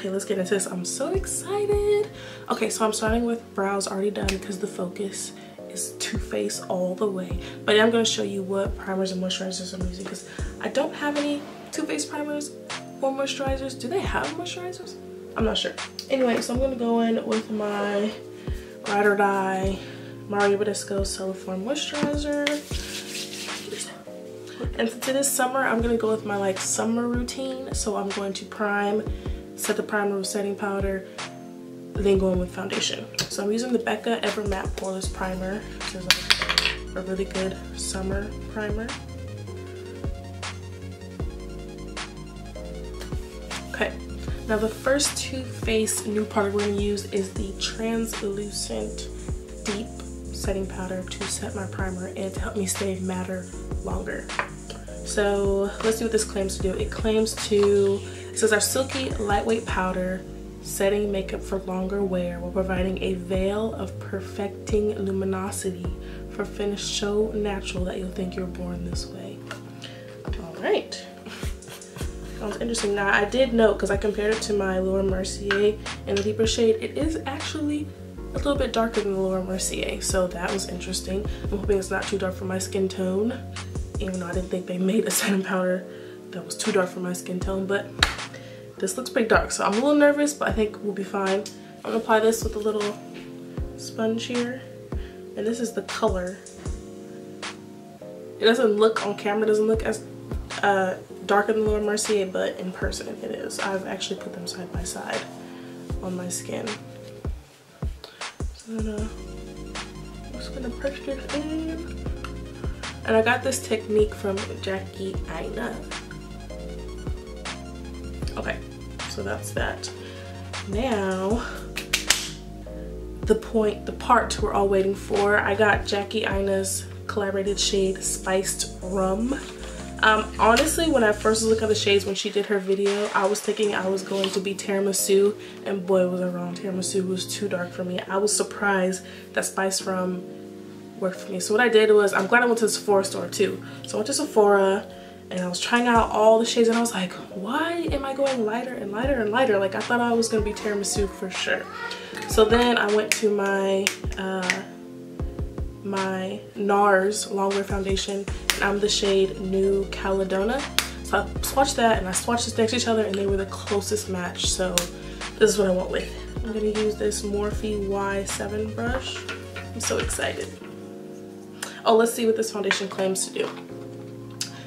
Okay, let's get into this. I'm so excited. Okay, so I'm starting with brows already done because the focus is Too Faced all the way. But I'm going to show you what primers and moisturizers I'm using because I don't have any Too Faced primers or moisturizers. Do they have moisturizers? I'm not sure. Anyway, so I'm going to go in with my Ride or Die Mario Badescu Celiform Moisturizer. And since it is summer, I'm going to go with my like summer routine. So I'm going to prime, set the primer with setting powder, then go in with foundation. So I'm using the Becca Ever Matte Poreless Primer, which is like a really good summer primer. Okay, now the first Too Faced new product we're going to use is the Translucent Deep Setting Powder to set my primer and to help me stay matter longer. So let's see what this claims to do. It claims to, it says our silky lightweight powder setting makeup for longer wear while providing a veil of perfecting luminosity for finish so natural that you'll think you're born this way. All right. Sounds interesting. Now I did note, because I compared it to my Laura Mercier in the deeper shade, it is actually a little bit darker than the Laura Mercier, so that was interesting. I'm hoping it's not too dark for my skin tone, even though I didn't think they made a setting powder that was too dark for my skin tone, but this looks pretty dark, so I'm a little nervous, but I think we'll be fine. I'm gonna apply this with a little sponge here, and this is the color. It doesn't look on camera, it doesn't look as darker than Laura Mercier, but in person it is. I've actually put them side by side on my skin. So I'm just gonna push this in. And I got this technique from Jackie Aina. Okay, so that's that. Now, the part we're all waiting for. I got Jackie Aina's collaborated shade Spiced Rum. Honestly, when I first looked at the shades when she did her video, I was thinking I was going to be Tiramisu, and boy was I wrong. Tiramisu was too dark for me. I was surprised that Spiced Rum worked for me. So what I did was, I'm glad I went to the Sephora store too. So I went to Sephora and I was trying out all the shades and I was like, why am I going lighter and lighter and lighter? Like I thought I was gonna be Tiramisu for sure. So then I went to my my NARS Longwear Foundation, and I'm the shade New Caledona. So I swatched that and I swatched this next to each other and they were the closest match. So this is what I went with. I'm gonna use this Morphe Y7 brush. I'm so excited. Oh, let's see what this foundation claims to do.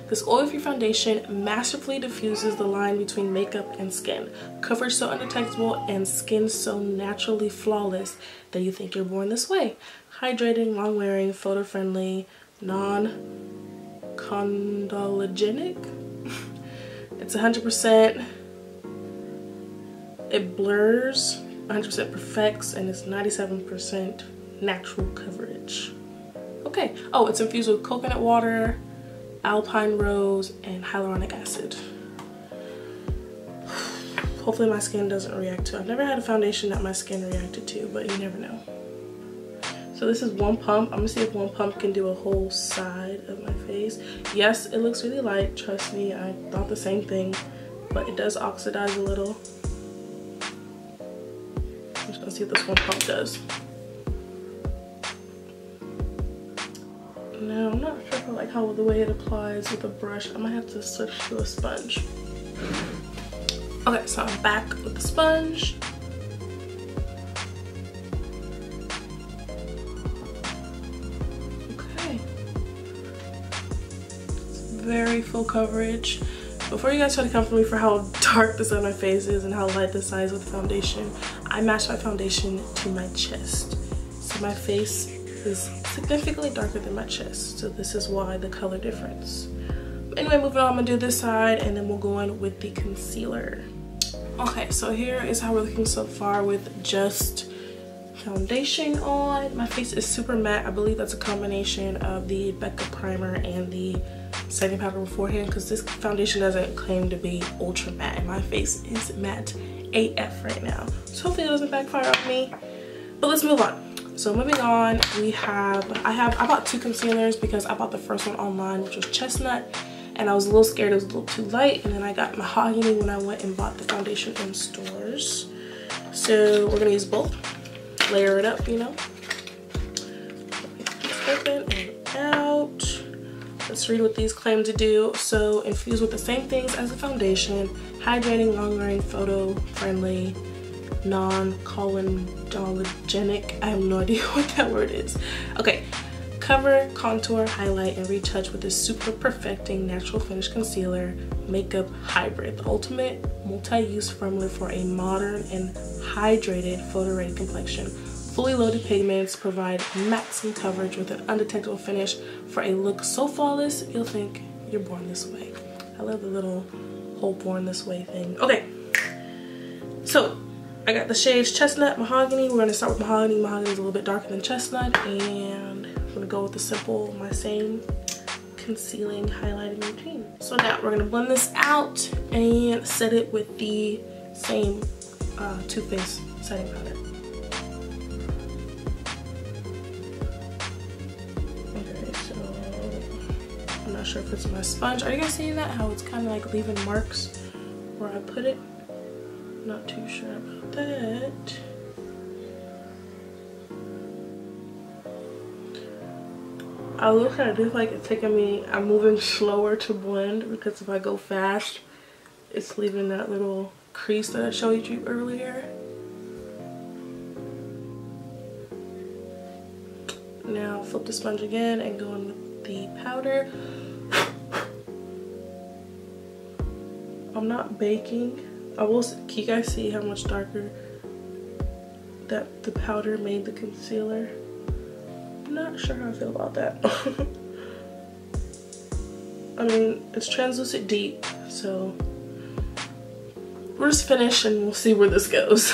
This oil-free foundation masterfully diffuses the line between makeup and skin. Coverage so undetectable and skin so naturally flawless that you think you're born this way. Hydrating, long-wearing, photo-friendly, non-chondrogenic. It's 100%. It blurs, 100% perfects, and it's 97% natural coverage. Okay. Oh, it's infused with coconut water, alpine rose, and hyaluronic acid. Hopefully my skin doesn't react to it. I've never had a foundation that my skin reacted to, but you never know. So this is one pump. I'm gonna see if one pump can do a whole side of my face. Yes, it looks really light. Trust me, I thought the same thing, but it does oxidize a little. I'm just gonna see what this one pump does. No, I'm not sure if I like how the way it applies with a brush. I might have to switch to a sponge. Okay, so I'm back with the sponge. Okay. It's very full coverage. Before you guys try to come for me for how dark the side of my face is and how light the side is with the foundation, I matched my foundation to my chest. So my face is significantly darker than my chest, so this is why the color difference. But anyway, moving on, I'm gonna do this side and then we'll go in with the concealer. Okay, so here is how we're looking so far with just foundation on. My face is super matte. I believe that's a combination of the Becca primer and the setting powder beforehand, because this foundation doesn't claim to be ultra matte and my face is matte AF right now. So hopefully it doesn't backfire on me. But let's move on. So moving on, I bought two concealers because I bought the first one online, which was Chestnut, and I was a little scared it was a little too light, and then I got Mahogany when I went and bought the foundation in stores. So we're gonna use both, layer it up, you know. Open and out. Let's read what these claim to do. So infused with the same things as the foundation, hydrating, long-wearing, photo-friendly, non-comedogenic. I have no idea what that word is. Okay. Cover, contour, highlight, and retouch with this super perfecting natural finish concealer makeup hybrid, the ultimate multi-use formula for a modern and hydrated photo-ready complexion. Fully loaded pigments provide maximum coverage with an undetectable finish for a look so flawless you'll think you're born this way. I love the little whole born this way thing. Okay, so I got the shades Chestnut, Mahogany. We're going to start with Mahogany. Mahogany is a little bit darker than Chestnut, and I'm going to go with the simple, my same concealing highlighting routine. So now we're going to blend this out and set it with the same Too Faced setting powder. Okay, so I'm not sure if it's my sponge. Are you guys seeing that? How it's kind of like leaving marks where I put it? Not too sure about that. I look at it, it's like it's taking me, I'm moving slower to blend, because if I go fast, it's leaving that little crease that I showed you earlier. Now flip the sponge again and go in with the powder. I'm not baking. Can you guys see how much darker that the powder made the concealer? I'm not sure how I feel about that. I mean, it's translucent deep, so we're just finished and we'll see where this goes.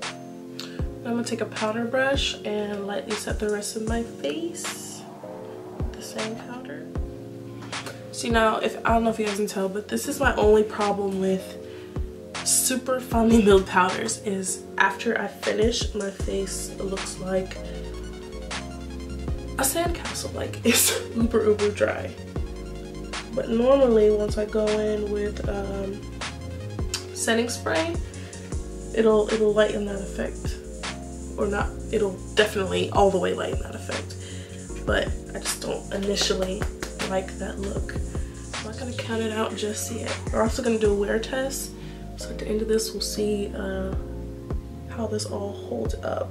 I'm gonna take a powder brush and lightly set the rest of my face with the same powder. See, now, I don't know if you guys can tell, but this is my only problem with super finely milled powders, is after I finish, my face looks like a sandcastle. Like, it's uber dry. But normally, once I go in with setting spray, it'll lighten that effect. Or not, it'll definitely all the way lighten that effect. But I just don't initially like that look. I'm not gonna count it out just yet. We're also gonna do a wear test. So at the end of this, we'll see how this all holds up.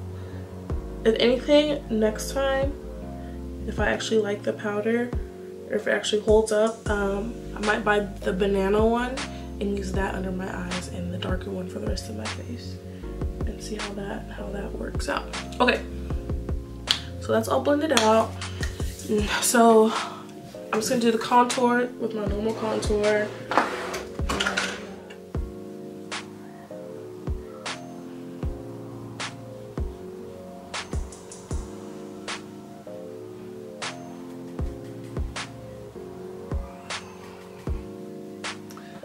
If anything, next time, if I actually like the powder, or if it actually holds up, I might buy the banana one and use that under my eyes and the darker one for the rest of my face, and see how that works out. Okay, so that's all blended out. So I'm just gonna do the contour with my normal contour.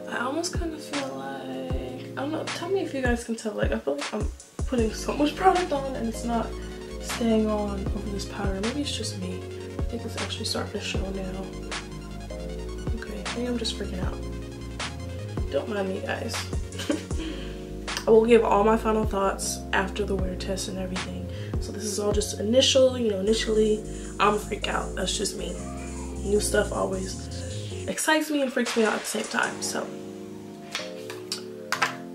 I almost kind of feel like, I don't know, tell me if you guys can tell, like I feel like I'm putting so much product on and it's not staying on over this powder. Maybe it's just me. I think it's actually starting to show now. Okay, maybe I'm just freaking out. Don't mind me, guys. I will give all my final thoughts after the wear test and everything. So this is all just initial, you know, initially I'm a freak out. That's just me. New stuff always excites me and freaks me out at the same time. So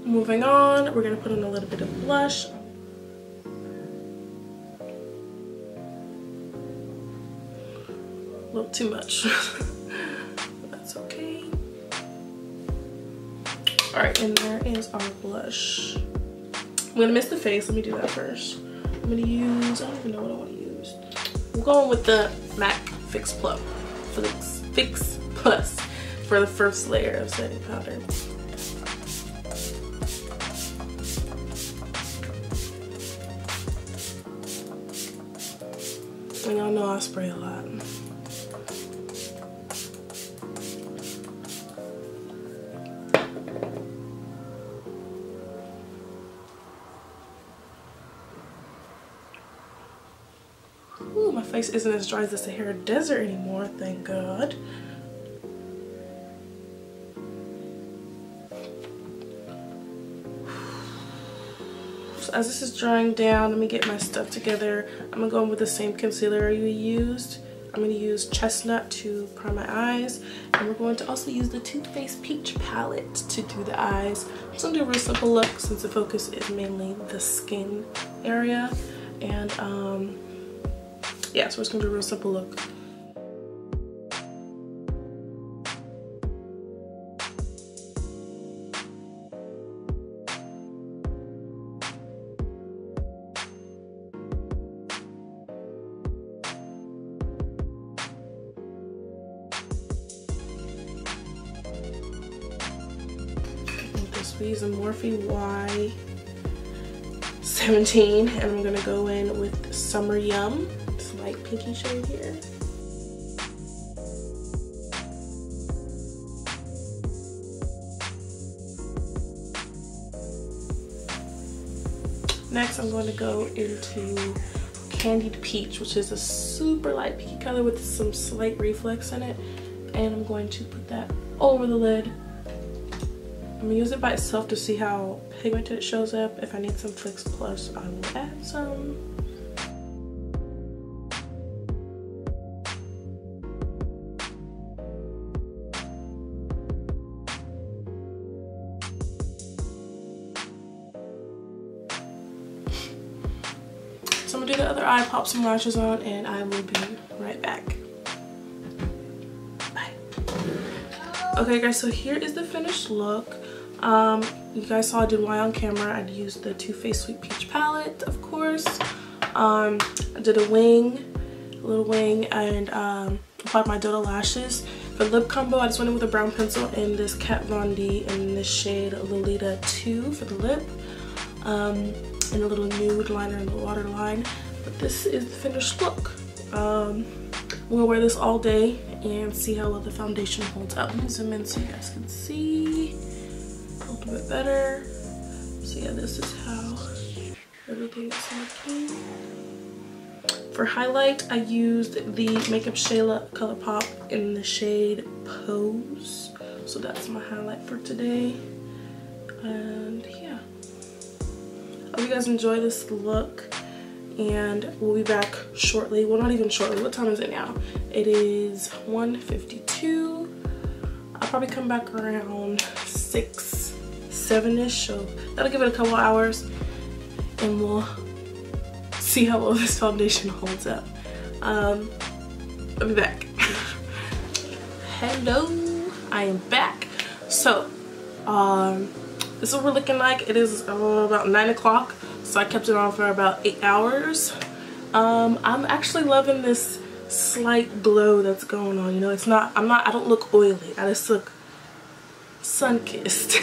moving on, we're gonna put in a little bit of blush. A little too much. But that's okay. All right, and there is our blush. I'm gonna miss the face. Let me do that first. I'm gonna use, I don't even know what I want to use. I'm going with the MAC Fix Plus for the first layer of setting powder. And y'all know I spray a lot. Ooh, my face isn't as dry as the Sahara Desert anymore, thank God. So as this is drying down, let me get my stuff together. I'm gonna go in with the same concealer you used. I'm gonna use Chestnut to prime my eyes, and we're going to also use the Too Faced Peach palette to do the eyes. I'm just gonna do a real simple look since the focus is mainly the skin area. And yeah, so we're just gonna do a real simple look. We use a Morphe Y17, and I'm gonna go in with Summer Yum, this light pinky shade here. Next, I'm going to go into Candied Peach, which is a super light pinky color with some slight reflex in it, and I'm going to put that over the lid. I'm gonna use it by itself to see how pigmented it shows up. If I need some Fix Plus, I will add some. So I'm gonna do the other eye, pop some lashes on, and I will be right back. Bye. Okay guys, so here is the finished look. You guys saw I did Y on camera. I used the Too Faced Sweet Peach palette, of course. I did a little wing, and applied my Dodo lashes. For lip combo, I just went in with a brown pencil in this Kat Von D in the shade Lolita 2 for the lip. And a little nude liner in the waterline. But this is the finished look. I'm gonna wear this all day and see how well the foundation holds up. Let me zoom in so you guys can see a little bit better. So yeah, this is how everything is looking. For highlight, I used the Makeup Shayla ColourPop in the shade Pose. So that's my highlight for today. And yeah, hope you guys enjoy this look, and we'll be back shortly. Well, not even shortly. What time is it now? It is 1:52. I'll probably come back around 6, 7-ish, so that'll give it a couple hours, and we'll see how well this foundation holds up. I'll be back. Hello, I am back. So this is what we're looking like. It is about 9 o'clock, so I kept it on for about 8 hours. I'm actually loving this slight glow that's going on. You know, I don't look oily. I just look sun-kissed.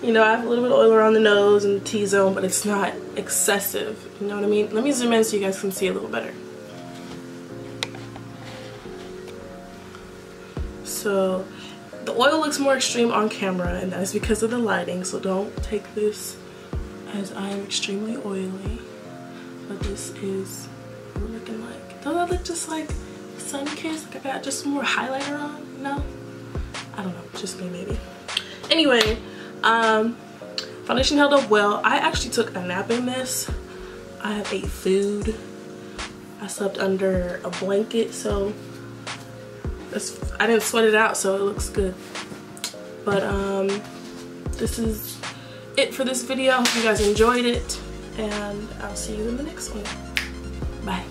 You know, I have a little bit of oil around the nose and the T-zone, but it's not excessive. You know what I mean? Let me zoom in so you guys can see a little better. So the oil looks more extreme on camera, and that's because of the lighting, so don't take this as I am extremely oily. But this is what we're looking like. Don't I look just like sun-kissed? Like I got just more highlighter on? No? I don't know, just me maybe. Anyway, foundation held up well. I actually took a nap in this. I ate food. I slept under a blanket, so I didn't sweat it out, so it looks good. But this is it for this video. I hope you guys enjoyed it, and I'll see you in the next one. Bye.